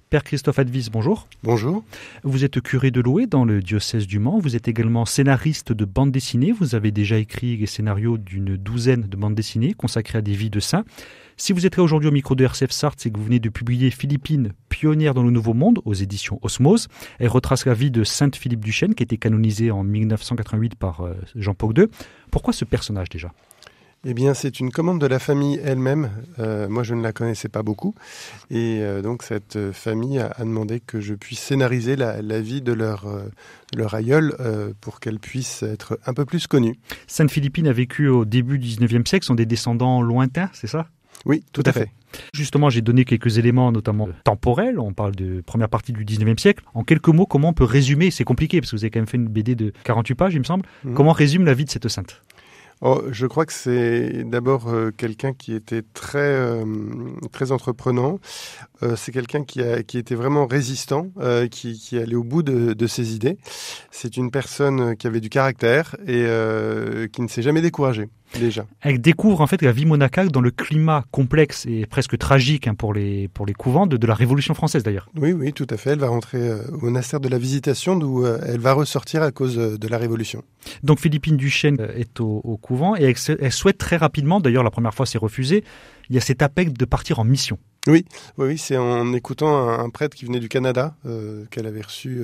Père Christophe Advis, bonjour. Bonjour. Vous êtes curé de Loé dans le diocèse du Mans. Vous êtes également scénariste de bande dessinée. Vous avez déjà écrit les scénarios d'une douzaine de bandes dessinées consacrées à des vies de saints. Si vous êtes là aujourd'hui au micro de RCF Sarthe, c'est que vous venez de publier Philippine, pionnière dans le Nouveau Monde, aux éditions Osmose. Elle retrace la vie de Sainte Philippe du Chêne, qui a été canonisée en 1988 par Jean-Paul II. Pourquoi ce personnage déjà ? Eh bien, c'est une commande de la famille elle-même. Moi, je ne la connaissais pas beaucoup. Et donc, cette famille a demandé que je puisse scénariser la vie de leur aïeul pour qu'elle puisse être un peu plus connue. Sainte Philippine a vécu au début du 19e siècle, sont des descendants lointains, c'est ça ? Oui, tout à fait. Justement, j'ai donné quelques éléments, notamment temporels. On parle de première partie du 19e siècle. En quelques mots, comment on peut résumer ? C'est compliqué, parce que vous avez quand même fait une BD de 48 pages, il me semble. Comment résume la vie de cette sainte ? Je crois que c'est d'abord quelqu'un qui était très entreprenant. C'est quelqu'un qui était vraiment résistant, qui allait au bout de ses idées. C'est une personne qui avait du caractère et qui ne s'est jamais découragée, déjà. Elle découvre en fait la vie monacale dans le climat complexe et presque tragique pour les couvents de la Révolution française d'ailleurs. Oui, tout à fait. Elle va rentrer au monastère de la Visitation d'où elle va ressortir à cause de la Révolution. Donc Philippine du Chêne est au couvent et elle souhaite très rapidement, d'ailleurs la première fois c'est refusé, il y a cet appel de partir en mission. Oui, c'est en écoutant un prêtre qui venait du Canada, qu'elle avait reçu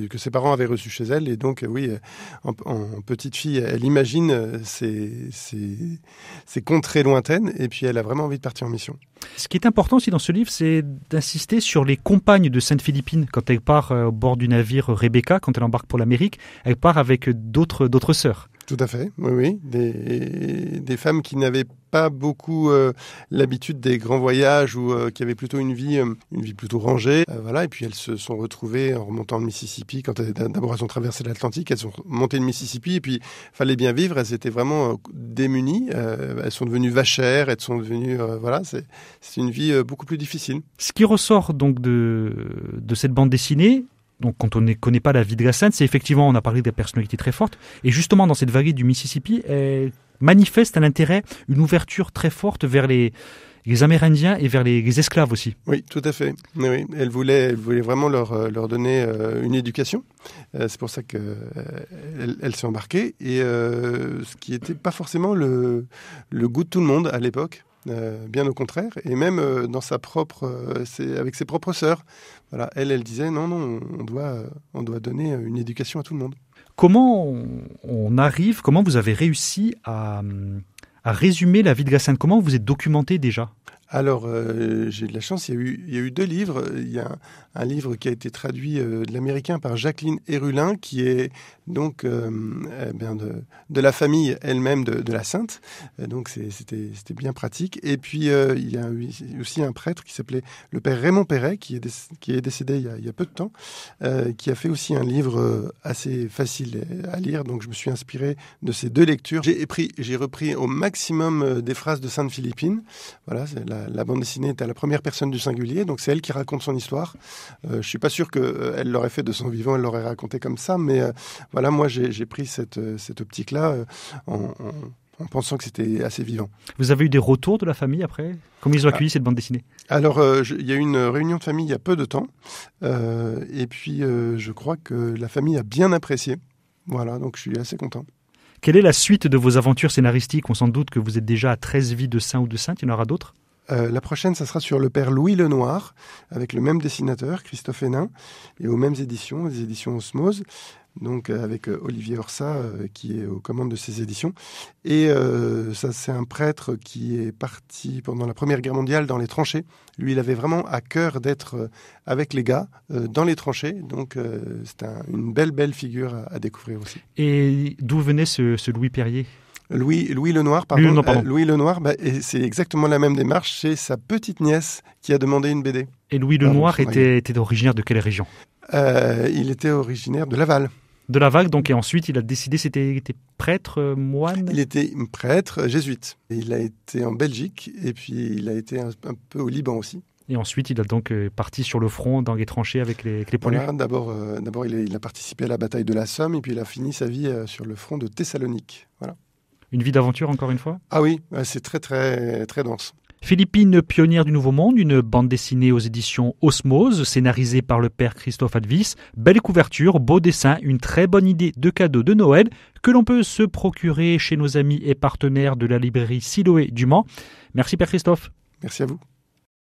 que ses parents avaient reçu chez elle, et donc en petite fille, elle imagine ces contrées lointaines, et puis elle a vraiment envie de partir en mission. Ce qui est important aussi dans ce livre, c'est d'insister sur les compagnes de Sainte Philippine. Quand elle part au bord du navire Rebecca, quand elle embarque pour l'Amérique, elle part avec d'autres sœurs. Tout à fait, oui. Des femmes qui n'avaient pas beaucoup l'habitude des grands voyages ou qui avaient plutôt une vie plutôt rangée. Et puis elles se sont retrouvées en remontant le Mississippi. D'abord elles ont traversé l'Atlantique, elles ont monté le Mississippi et puis fallait bien vivre. Elles étaient vraiment démunies. Elles sont devenues vachères, elles sont devenues c'est une vie beaucoup plus difficile. Ce qui ressort donc de cette bande dessinée. Donc, quand on ne connaît pas la vie de la sainte, c'est effectivement, on a parlé des personnalités très fortes. Et justement, dans cette vallée du Mississippi, elle manifeste un intérêt, une ouverture très forte vers les Amérindiens et vers les esclaves aussi. Oui, tout à fait. Oui. Elle voulait vraiment leur donner une éducation. C'est pour ça qu'elle s'est embarquée. Et ce qui n'était pas forcément le goût de tout le monde à l'époque. Bien au contraire, et même dans avec ses propres sœurs. Voilà, elle disait non, on doit donner une éducation à tout le monde. Comment comment vous avez réussi à résumer la vie de la sainte ? Comment vous êtes documenté déjà ? Alors, j'ai de la chance, il y a eu 2 livres. Il y a un livre qui a été traduit de l'américain par Jacqueline Hérulin, qui est donc de la famille elle-même de la sainte. Donc, c'était bien pratique. Et puis, il y a aussi un prêtre qui s'appelait le père Raymond Perret, qui est décédé il y a peu de temps, qui a fait aussi un livre assez facile à lire. Donc, je me suis inspiré de ces 2 lectures. J'ai repris au maximum des phrases de Sainte Philippine. Voilà, la bande dessinée est à la première personne du singulier, donc c'est elle qui raconte son histoire. Je suis pas sûr qu'elle l'aurait fait de son vivant, elle l'aurait raconté comme ça, mais moi j'ai pris cette optique-là en pensant que c'était assez vivant. Vous avez eu des retours de la famille après ? Comment ils ont accueilli cette bande dessinée ? Alors, il y a eu une réunion de famille il y a peu de temps, et puis je crois que la famille a bien apprécié. Voilà, donc je suis assez content. Quelle est la suite de vos aventures scénaristiques ? On s'en doute que vous êtes déjà à 13 vies de saints ou de saintes, il y en aura d'autres ? La prochaine, ça sera sur le père Louis Lenoir, avec le même dessinateur, Christophe Hénin, et aux mêmes éditions, les éditions Osmose, donc avec Olivier Orsat, qui est aux commandes de ces éditions. Et ça, c'est un prêtre qui est parti pendant la Première Guerre mondiale dans les tranchées. Lui, il avait vraiment à cœur d'être avec les gars dans les tranchées, donc c'est une belle figure à découvrir aussi. Et d'où venait ce Louis Perrier ? Louis Lenoir, pardon. Louis Lenoir, c'est exactement la même démarche. C'est sa petite nièce qui a demandé une BD. Et Louis Lenoir était originaire de quelle région ? Il était originaire de Laval. De Laval, donc, et ensuite il a décidé, il était prêtre, moine ? Il était prêtre jésuite. Il a été en Belgique et puis il a été un peu au Liban aussi. Et ensuite, il a donc parti sur le front, dans les tranchées avec les poilus. Voilà, d'abord il a participé à la bataille de la Somme et puis il a fini sa vie sur le front de Thessalonique. Voilà. Une vie d'aventure, encore une fois ? Ah oui, c'est très, très, très dense. Philippine, pionnière du Nouveau Monde, une bande dessinée aux éditions Osmose, scénarisée par le père Christophe Advis. Belle couverture, beau dessin, une très bonne idée de cadeau de Noël que l'on peut se procurer chez nos amis et partenaires de la librairie Siloé du Mans. Merci père Christophe. Merci à vous.